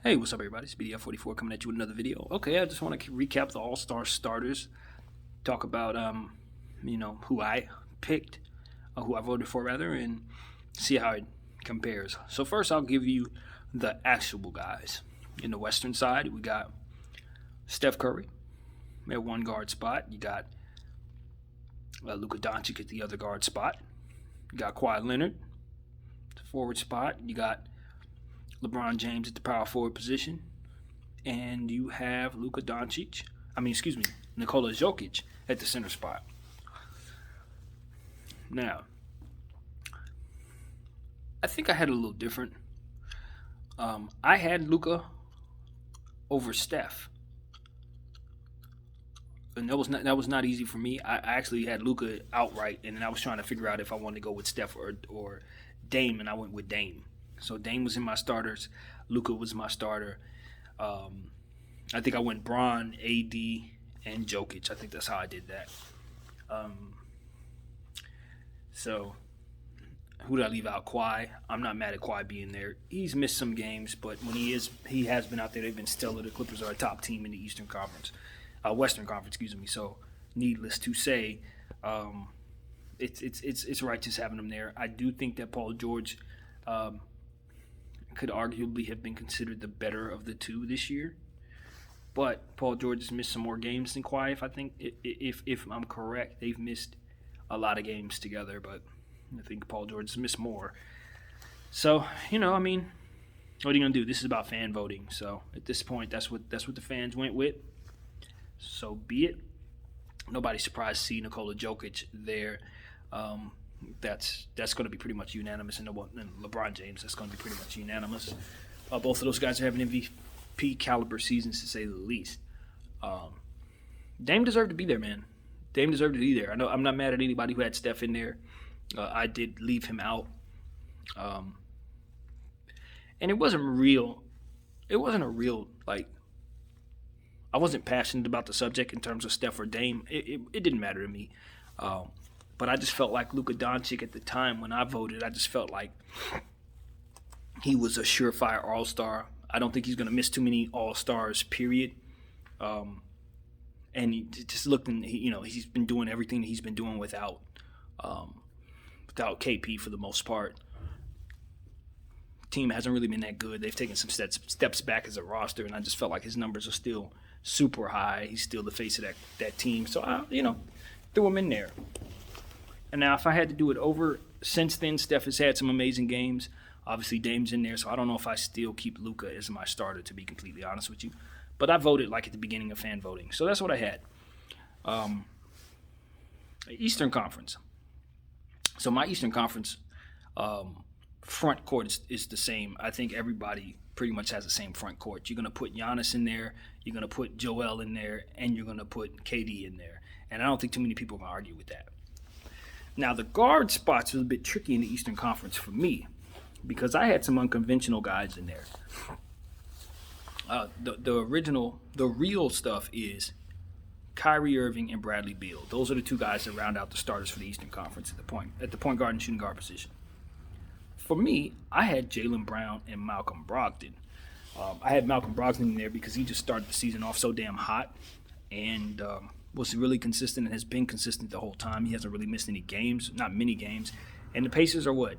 Hey, what's up, everybody? It's BDF44 coming at you with another video. Okay, I just want to recap the All-Star starters, talk about who I picked, who I voted for rather, and see how it compares. So first, I'll give you the actual guys. In the Western side, we got Steph Curry at one guard spot. You got Luka Doncic at the other guard spot. You got Kawhi Leonard at the forward spot. You got LeBron James at the power forward position, and you have Nikola Jokic at the center spot. Now, I think I had a little different. I had Luka over Steph, and that was not easy for me. I actually had Luka outright, and then I was trying to figure out if I wanted to go with Steph or Dame, and I went with Dame. So Dame was in my starters. Luka was my starter. I think I went Bron, AD, and Jokic. I think that's how I did that. So who did I leave out? Kawhi. I'm not mad at Kawhi being there. He's missed some games, but when he has been out there. They've been stellar. The Clippers are a top team in the Western Conference. So needless to say, it's right just having him there. I do think that Paul George could arguably have been considered the better of the two this year. But Paul George has missed some more games than Kawhi. If I'm correct, they've missed a lot of games together, but I think Paul George has missed more. So what are you gonna do? This is about fan voting. So at this point, that's what the fans went with. So be it. Nobody's surprised to see Nikola Jokic there. That's going to be pretty much unanimous, and LeBron James, that's going to be pretty much unanimous. Both of those guys are having MVP caliber seasons, to say the least. Dame deserved to be there, man. Dame deserved to be there. I know I'm not mad at anybody who had Steph in there. I did leave him out, and it wasn't real. It wasn't a real I wasn't passionate about the subject in terms of Steph or Dame. It didn't matter to me. But I just felt like Luka Doncic at the time when I voted, I just felt like he was a surefire all-star. I don't think he's going to miss too many all-stars, period. And he just looked he's been doing everything that he's been doing without KP for the most part. Team hasn't really been that good. They've taken some steps back as a roster, and I just felt like his numbers are still super high. He's still the face of that team. So I threw him in there. And now, if I had to do it over, since then, Steph has had some amazing games. Obviously, Dame's in there, so I don't know if I still keep Luka as my starter, to be completely honest with you. But I voted at the beginning of fan voting, so that's what I had. Eastern Conference. So my Eastern Conference front court is the same. I think everybody pretty much has the same front court. You're going to put Giannis in there, you're going to put Joel in there, and you're going to put KD in there. And I don't think too many people are going to argue with that. Now, the guard spots was a bit tricky in the Eastern Conference for me because I had some unconventional guys in there. The real stuff is Kyrie Irving and Bradley Beal. Those are the two guys that round out the starters for the Eastern Conference at the point guard and shooting guard position. For me, I had Jaylen Brown and Malcolm Brogdon. I had Malcolm Brogdon in there because he just started the season off so damn hot and was really consistent and has been consistent the whole time. He hasn't really missed any games, not many games. And the Pacers are what?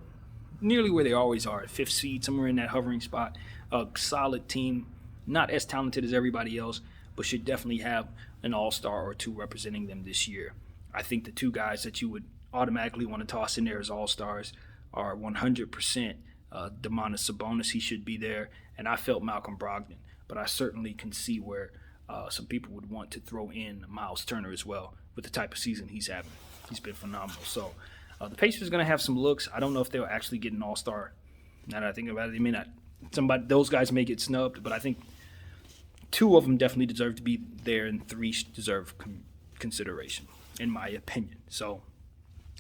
Nearly where they always are, at 5th seed, somewhere in that hovering spot. A solid team, not as talented as everybody else, but should definitely have an all-star or two representing them this year. I think the two guys that you would automatically want to toss in there as all-stars are 100% Domantas Sabonis. He should be there. And I felt Malcolm Brogdon. But I certainly can see where some people would want to throw in Miles Turner as well with the type of season he's having. He's been phenomenal. So the Pacers are going to have some looks. I don't know if they'll actually get an all-star. Now that I think about it, they may not. Those guys may get snubbed, but I think two of them definitely deserve to be there, and three deserve consideration, in my opinion. So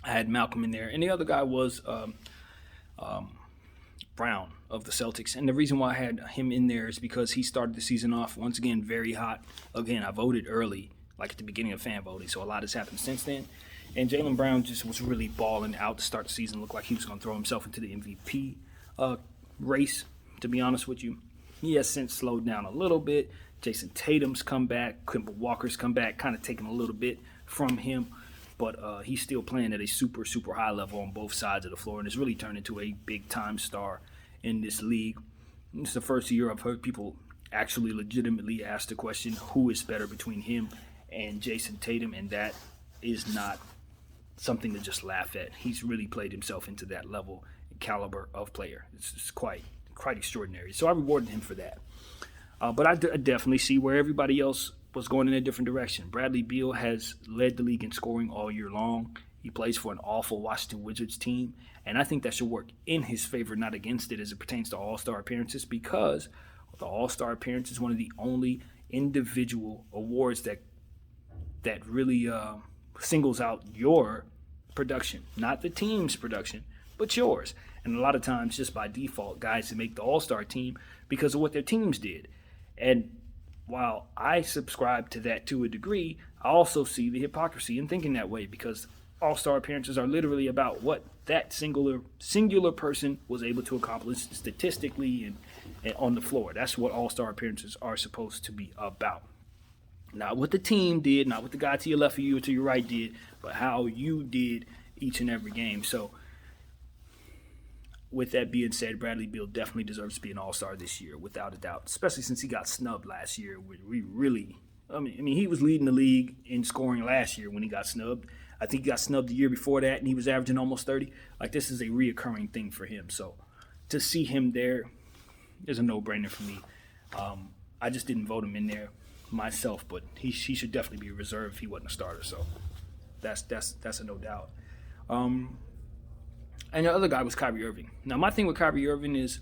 I had Malcolm in there, and the other guy was Brown of the Celtics. And the reason why I had him in there is because he started the season off, once again, very hot. Again, I voted early, at the beginning of fan voting, so a lot has happened since then. And Jaylen Brown just was really balling out to start the season. Looked like he was going to throw himself into the MVP race, to be honest with you. He has since slowed down a little bit. Jason Tatum's come back. Kemba Walker's come back, kind of taking a little bit from him. But he's still playing at a super, super high level on both sides of the floor and has really turned into a big-time star in this league. It's the first year I've heard people actually legitimately ask the question, who is better between him and Jason Tatum, and that is not something to just laugh at. He's really played himself into that level and caliber of player. It's quite extraordinary. So I rewarded him for that. But I definitely see where everybody else was going in a different direction. Bradley Beal has led the league in scoring all year long. He plays for an awful Washington Wizards team, and I think that should work in his favor, not against it, as it pertains to All-Star appearances, because the All-Star appearance is one of the only individual awards that really singles out your production, not the team's production, but yours. And a lot of times, just by default, guys that make the All-Star team because of what their teams did. And while I subscribe to that to a degree, I also see the hypocrisy in thinking that way, because All-Star appearances are literally about what that singular person was able to accomplish statistically and on the floor. That's what All-Star appearances are supposed to be about. Not what the team did, not what the guy to your left of you or to your right did, but how you did each and every game. So with that being said, Bradley Beal definitely deserves to be an All-Star this year, without a doubt, especially since he got snubbed last year. I mean, he was leading the league in scoring last year when he got snubbed. I think he got snubbed the year before that, and he was averaging almost 30. Like, this is a reoccurring thing for him. So to see him there is a no-brainer for me. I just didn't vote him in there myself, but he should definitely be a reserve if he wasn't a starter. So that's a no doubt. And the other guy was Kyrie Irving. Now, my thing with Kyrie Irving is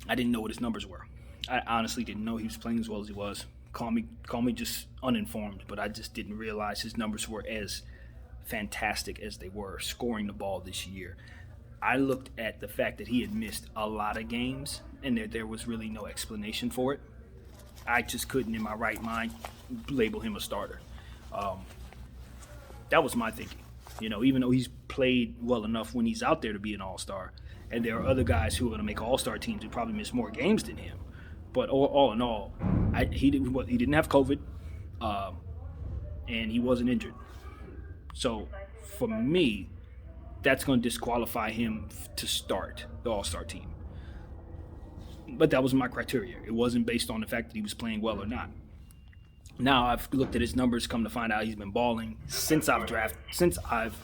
I didn't know what his numbers were. I honestly didn't know he was playing as well as he was. Call me just uninformed, but I just didn't realize his numbers were as fantastic as they were scoring the ball this year. I looked at the fact that he had missed a lot of games and there was really no explanation for it. I just couldn't, in my right mind, label him a starter. That was my thinking. You know, even though he's played well enough when he's out there to be an all-star, and there are other guys who are going to make all-star teams who probably miss more games than him. But all in all, he didn't have COVID, and he wasn't injured. So for me, that's going to disqualify him to start the all-star team. But that was my criteria. It wasn't based on the fact that he was playing well or not. Now I've looked at his numbers, come to find out he's been balling since I've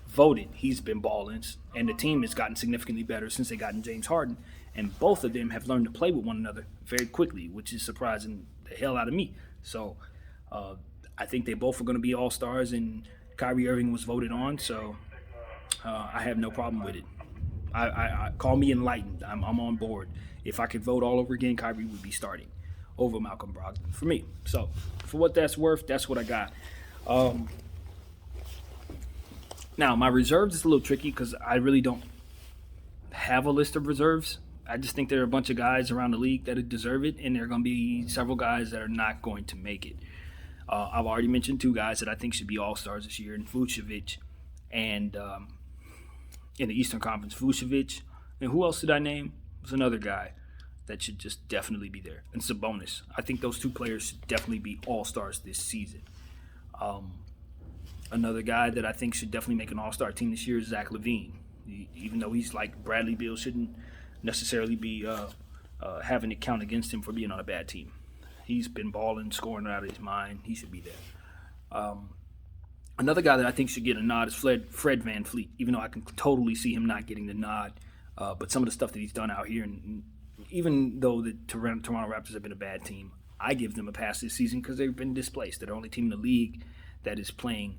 voted. He's been balling, and the team has gotten significantly better since they gotten James Harden, and both of them have learned to play with one another very quickly, which is surprising the hell out of me. So I think they both are going to be all-stars, and Kyrie Irving was voted on, so I have no problem with it. I call me enlightened. I'm on board. If I could vote all over again, Kyrie would be starting over Malcolm Brogdon for me. So for what that's worth, that's what I got. Now, my reserves is a little tricky because I really don't have a list of reserves. I just think there are a bunch of guys around the league that deserve it, and there are going to be several guys that are not going to make it. I've already mentioned two guys that I think should be all-stars this year, in Vucevic and in the Eastern Conference, Vucevic. And who else did I name? There's another guy that should just definitely be there. And Sabonis. I think those two players should definitely be all-stars this season. Another guy that I think should definitely make an all-star team this year is Zach LaVine. Even though he's like Bradley Beal, shouldn't necessarily be having it count against him for being on a bad team. He's been balling, scoring out of his mind. He should be there. Another guy that I think should get a nod is Fred VanVleet, even though I can totally see him not getting the nod. But some of the stuff that he's done out here, and even though the Toronto Raptors have been a bad team, I give them a pass this season because they've been displaced. They're the only team in the league that is playing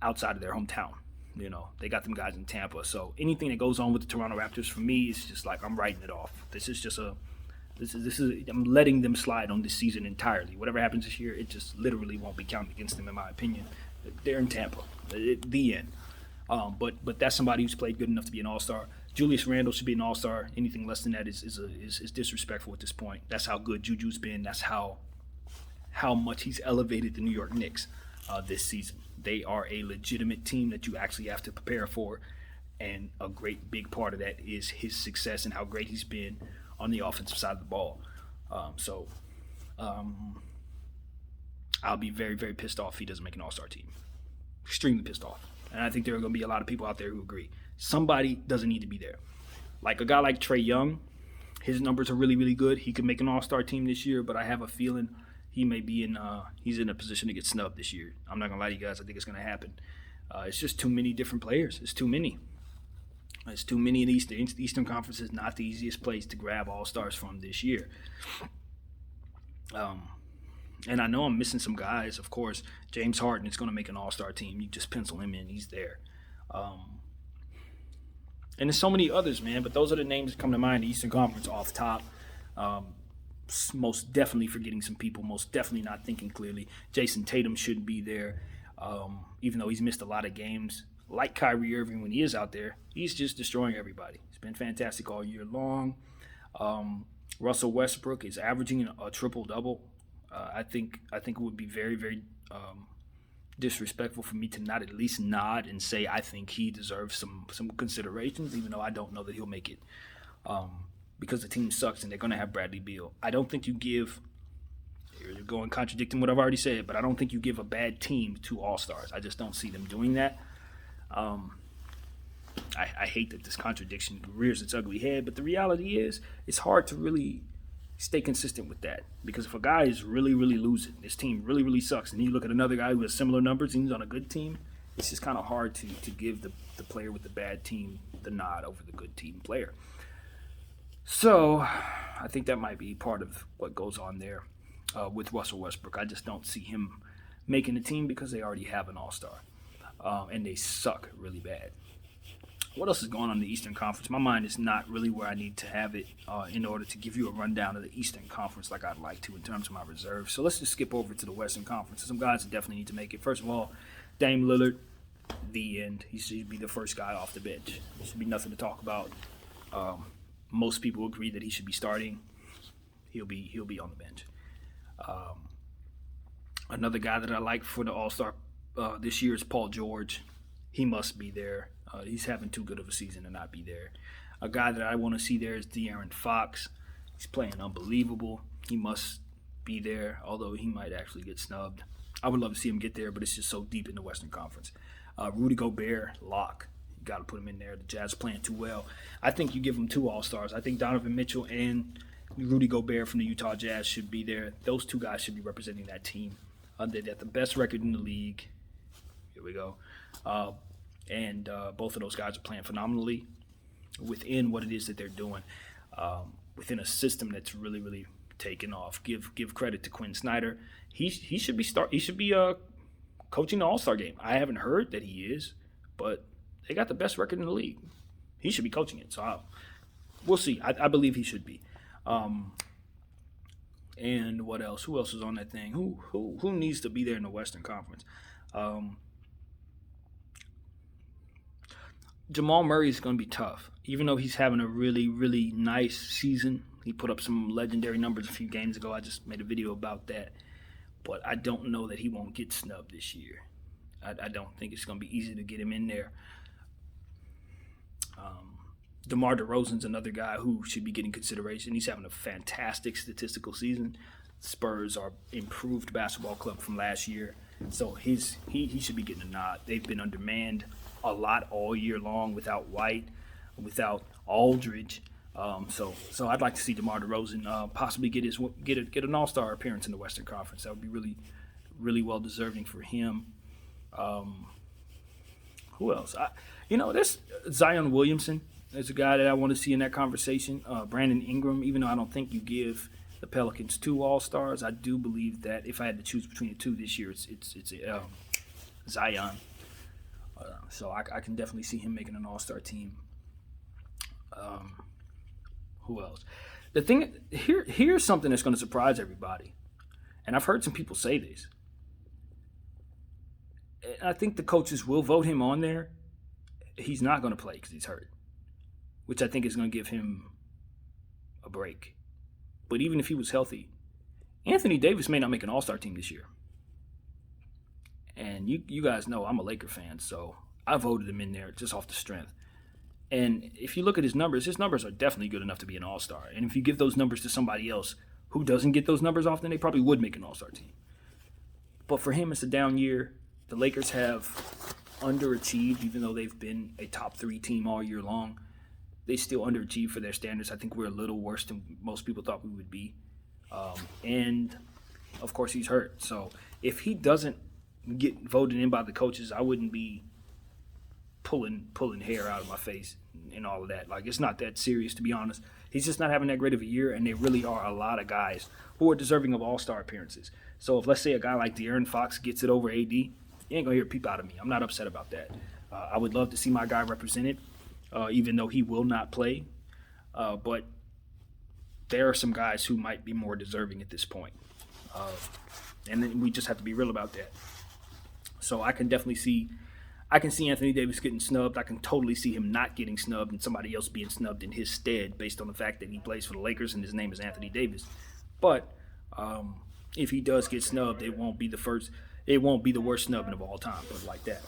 outside of their hometown. You know, they got them guys in Tampa. So anything that goes on with the Toronto Raptors, for me, is just like I'm writing it off. This is I'm letting them slide on this season entirely. Whatever happens this year, it just literally won't be counted against them, in my opinion. They're in Tampa. The end. But that's somebody who's played good enough to be an all-star. Julius Randle should be an all-star. Anything less than that is disrespectful at this point. That's how good Juju's been. That's how much he's elevated the New York Knicks this season. They are a legitimate team that you actually have to prepare for, and a great big part of that is his success and how great he's been on the offensive side of the ball. So I'll be very, very pissed off if he doesn't make an all-star team. Extremely pissed off. And I think there are going to be a lot of people out there who agree. Somebody doesn't need to be there. Like a guy like Trae Young, his numbers are really, really good. He could make an all-star team this year, but I have a feeling he may be he's in a position to get snubbed this year. I'm not going to lie to you guys. I think it's going to happen. It's just too many different players. It's too many. It's too many in the Eastern Conference is not the easiest place to grab all-stars from this year. And I know I'm missing some guys. Of course, James Harden is going to make an all-star team. You just pencil him in. He's there. And there's so many others, man. But those are the names that come to mind. The Eastern Conference off top. Most definitely forgetting some people. Most definitely not thinking clearly. Jason Tatum should be there. Even though he's missed a lot of games. Like Kyrie Irving when he is out there, he's just destroying everybody. He's been fantastic all year long. Russell Westbrook is averaging a triple-double. I think it would be very, very disrespectful for me to not at least nod and say I think he deserves some considerations, even though I don't know that he'll make it because the team sucks and they're going to have Bradley Beal. I don't think you give – you're going contradicting what I've already said, but I don't think you give a bad team 2 All-Stars. I just don't see them doing that. I hate that this contradiction rears its ugly head, but the reality is it's hard to really stay consistent with that because if a guy is really, really losing, this team really, really sucks, and you look at another guy who has similar numbers and he's on a good team, it's just kind of hard to give the player with the bad team the nod over the good team player. So I think that might be part of what goes on there with Russell Westbrook. I just don't see him making the team because they already have an all-star. And they suck really bad. What else is going on in the Eastern Conference? My mind is not really where I need to have it in order to give you a rundown of the Eastern Conference like I'd like to in terms of my reserves. So let's just skip over to the Western Conference. Some guys that definitely need to make it. First of all, Dame Lillard, the end. He should be the first guy off the bench. There should be nothing to talk about. Most people agree that he should be starting. He'll be on the bench. Another guy that I like for the All-Star this year is Paul George. He must be there. He's having too good of a season to not be there. A guy that I want to see there is De'Aaron Fox. He's playing unbelievable. He must be there, although he might actually get snubbed. I would love to see him get there, but it's just so deep in the Western Conference. Rudy Gobert, lock. You got to put him in there. The Jazz are playing too well. I think you give them 2 All-Stars. I think Donovan Mitchell and Rudy Gobert from the Utah Jazz should be there. Those 2 guys should be representing that team. They got the best record in the league. Here we go. And both of those guys are playing phenomenally within what it is that they're doing, within a system that's really, really taken off. Give credit to Quinn Snyder. He should be coaching the All-Star game. I haven't heard that he is, but they got the best record in the league. He should be coaching it. So we'll see. I believe he should be. And what else? Who else is on that thing? Who needs to be there in the Western Conference? Jamal Murray is going to be tough. Even though he's having a really, really nice season. He put up some legendary numbers a few games ago. I just made a video about that. But I don't know that he won't get snubbed this year. I don't think it's going to be easy to get him in there. DeMar DeRozan's another guy who should be getting consideration. He's having a fantastic statistical season. Spurs are improved basketball club from last year. So he should be getting a nod. They've been undermanned a lot all year long without White, without Aldridge. So I'd like to see DeMar DeRozan possibly get an All-Star appearance in the Western Conference. That would be really, really well deserving for him. Who else? There's Zion Williamson. There's a guy that I want to see in that conversation. Brandon Ingram. Even though I don't think you give the Pelicans 2 All-Stars, I do believe that if I had to choose between the 2 this year, it's Zion. So I can definitely see him making an All-Star team. Who else? The thing here's something that's going to surprise everybody, and I've heard some people say this. And I think the coaches will vote him on there. He's not going to play because he's hurt, which I think is going to give him a break. But even if he was healthy, Anthony Davis may not make an All-Star team this year. And you guys know I'm a Laker fan, so I voted him in there just off the strength. And if you look at his numbers are definitely good enough to be an all-star. And if you give those numbers to somebody else who doesn't get those numbers often, they probably would make an all-star team. But for him, it's a down year. The Lakers have underachieved, even though they've been a top 3 team all year long. They still underachieve for their standards. I think we're a little worse than most people thought we would be. And, of course, he's hurt. So if he doesn't get voted in by the coaches, I wouldn't be pulling hair out of my face and all of that. Like, it's not that serious, to be honest. He's just not having that great of a year, and there really are a lot of guys who are deserving of all-star appearances. So if, let's say, a guy like De'Aaron Fox gets it over AD, you ain't going to hear a peep out of me. I'm not upset about that. I would love to see my guy represented, even though he will not play. But there are some guys who might be more deserving at this point. And then we just have to be real about that. So I can definitely see Anthony Davis getting snubbed. I can totally see him not getting snubbed and somebody else being snubbed in his stead based on the fact that he plays for the Lakers and his name is Anthony Davis. But if he does get snubbed, it won't be the worst snubbing of all time, but like that.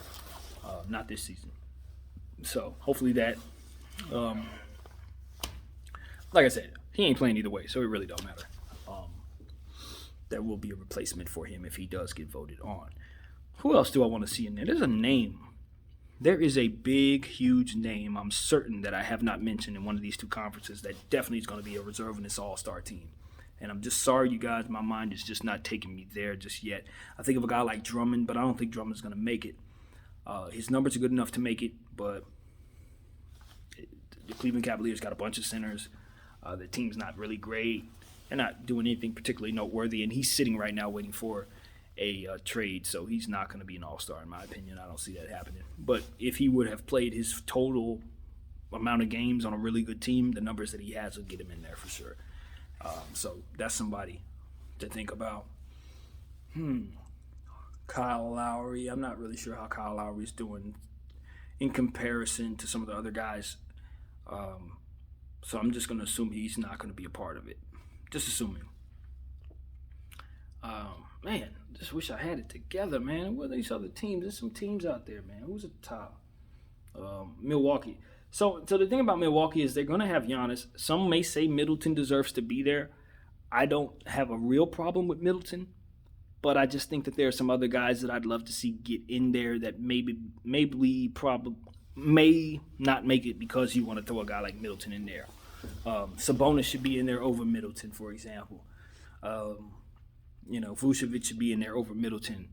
Not this season. So hopefully that, like I said, he ain't playing either way, so it really don't matter. There will be a replacement for him if he does get voted on. Who else do I want to see in there? There's a name. There is a big, huge name I'm certain that I have not mentioned in one of these 2 conferences that definitely is going to be a reserve in this all-star team. And I'm just sorry, you guys, my mind is just not taking me there just yet. I think of a guy like Drummond, but I don't think Drummond's going to make it. His numbers are good enough to make it, but the Cleveland Cavaliers got a bunch of centers. The team's not really great. They're not doing anything particularly noteworthy, and he's sitting right now waiting for a trade, so he's not going to be an all-star in my opinion. I don't see that happening. But if he would have played his total amount of games on a really good team, the numbers that he has will get him in there for sure. So that's somebody to think about. Kyle Lowry. I'm not really sure how Kyle Lowry is doing in comparison to some of the other guys. So I'm just going to assume he's not going to be a part of it. Just assuming. Man, just wish I had it together, man. What are these other teams? There's some teams out there, man. Who's at the top? Milwaukee. So the thing about Milwaukee is they're going to have Giannis. Some may say Middleton deserves to be there. I don't have a real problem with Middleton, but I just think that there are some other guys that I'd love to see get in there that may not make it because you want to throw a guy like Middleton in there. Sabonis should be in there over Middleton, for example. Vucevic should be in there over Middleton,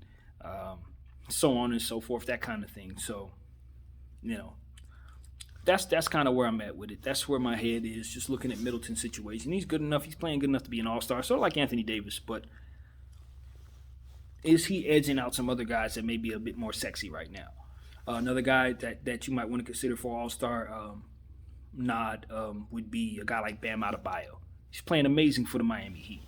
so on and so forth, that kind of thing. So, that's kind of where I'm at with it. That's where my head is, just looking at Middleton's situation. He's good enough. He's playing good enough to be an all-star, sort of like Anthony Davis, but is he edging out some other guys that may be a bit more sexy right now? Another guy that you might want to consider for all-star nod would be a guy like Bam Adebayo. He's playing amazing for the Miami Heat,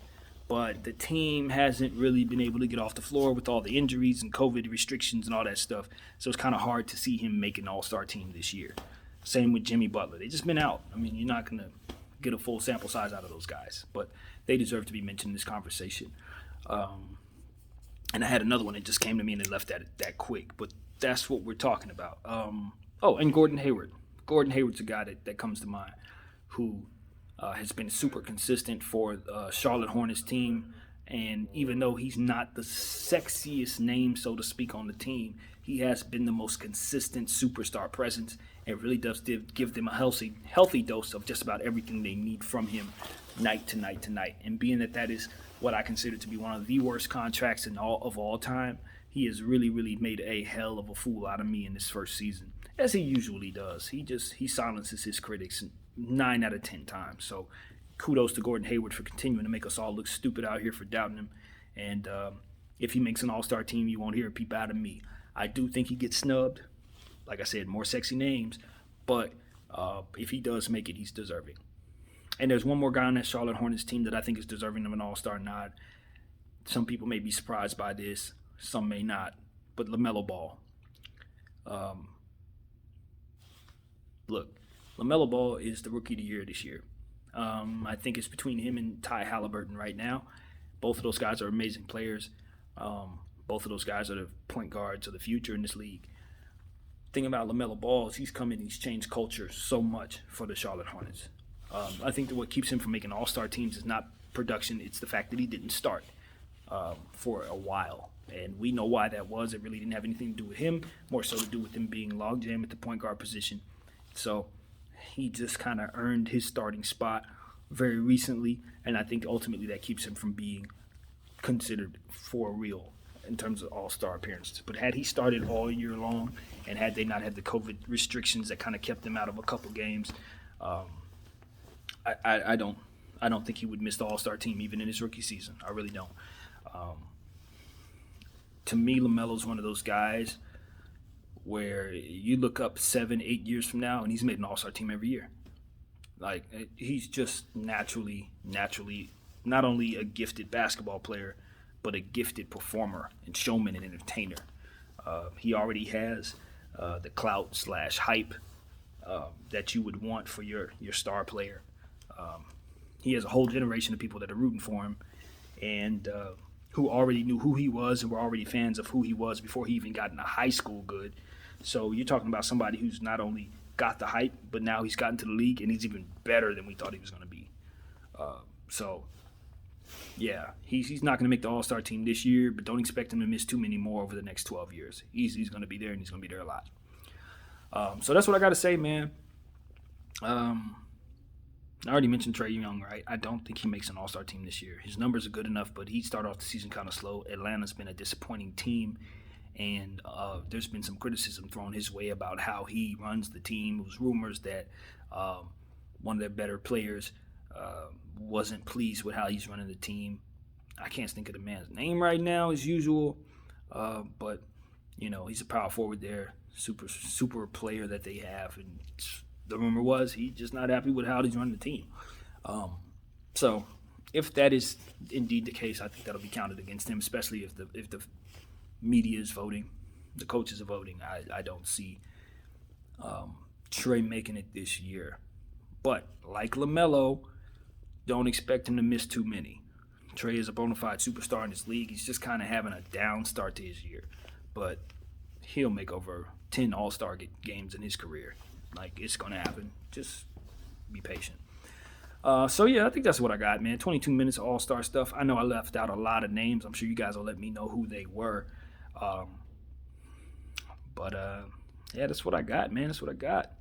but the team hasn't really been able to get off the floor with all the injuries and COVID restrictions and all that stuff, so it's kind of hard to see him make an all-star team this year. Same with Jimmy Butler. They've just been out. I mean, you're not going to get a full sample size out of those guys, but they deserve to be mentioned in this conversation. And I had another one that just came to me and they left that quick, but that's what we're talking about. And Gordon Hayward. Gordon Hayward's a guy that comes to mind who has been super consistent for Charlotte Hornets team. And even though he's not the sexiest name, so to speak, on the team, he has been the most consistent superstar presence. It really does give them a healthy dose of just about everything they need from him night to night to night. And being that is what I consider to be one of the worst contracts of all time, he has really, really made a hell of a fool out of me in this first season, as he usually does. He silences his critics 9 out of 10 times. So kudos to Gordon Hayward for continuing to make us all look stupid out here for doubting him. And if he makes an all-star team, you won't hear a peep out of me. I do think he gets snubbed. Like I said, more sexy names. But if he does make it, he's deserving. And there's one more guy on that Charlotte Hornets team that I think is deserving of an all-star nod. Some people may be surprised by this. Some may not. But LaMelo Ball. Look, LaMelo Ball is the Rookie of the Year this year. I think it's between him and Ty Halliburton right now. Both of those guys are amazing players. Both of those guys are the point guards of the future in this league. thing about LaMelo Ball is he's come in, he's changed culture so much for the Charlotte Hornets. I think that what keeps him from making all-star teams is not production, it's the fact that he didn't start for a while. And we know why that was. It really didn't have anything to do with him, more so to do with him being logjam at the point guard position. So he just kind of earned his starting spot very recently, and I think ultimately that keeps him from being considered for real in terms of all-star appearances. But had he started all year long, and had they not had the COVID restrictions that kind of kept him out of a couple games, I don't think he would miss the all-star team even in his rookie season. I really don't. To me, LaMelo's one of those guys where you look up 7-8 years from now and he's made an all-star team every year. Like, he's just naturally not only a gifted basketball player, but a gifted performer and showman and entertainer. He already has the clout / hype that you would want for your star player. He has a whole generation of people that are rooting for him and who already knew who he was and were already fans of who he was before he even got into high school good. So you're talking about somebody who's not only got the hype, but now he's gotten to the league and he's even better than we thought he was going to be. Yeah, he's not going to make the All-Star team this year, but don't expect him to miss too many more over the next 12 years. He's going to be there, and he's going to be there a lot. So that's what I got to say, man. I already mentioned Trae Young, right? I don't think he makes an all-star team this year. His numbers are good enough, but he started off the season kind of slow. Atlanta's been a disappointing team, and there's been some criticism thrown his way about how he runs the team. It was rumors that one of their better players wasn't pleased with how he's running the team. I can't think of the man's name right now as usual, but, you know, he's a power forward there, super player that they have, and the rumor was he's just not happy with how he's running the team. So if that is indeed the case, I think that'll be counted against him, especially if the media is voting, the coaches are voting. I don't see Trae making it this year. But like LaMelo, don't expect him to miss too many. Trae is a bona fide superstar in this league. He's just kind of having a down start to his year. But he'll make over 10 all-star games in his career. Like, it's going to happen. Just be patient. So, yeah, I think that's what I got, man. 22 minutes of all-star stuff. I know I left out a lot of names. I'm sure you guys will let me know who they were. Yeah, that's what I got, man. That's what I got.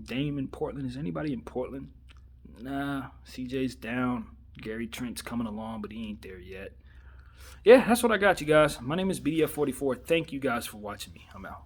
Dame in Portland. Is anybody in Portland? Nah, CJ's down. Gary Trent's coming along, but he ain't there yet. Yeah, that's what I got, you guys. My name is BDF44. Thank you guys for watching me. I'm out.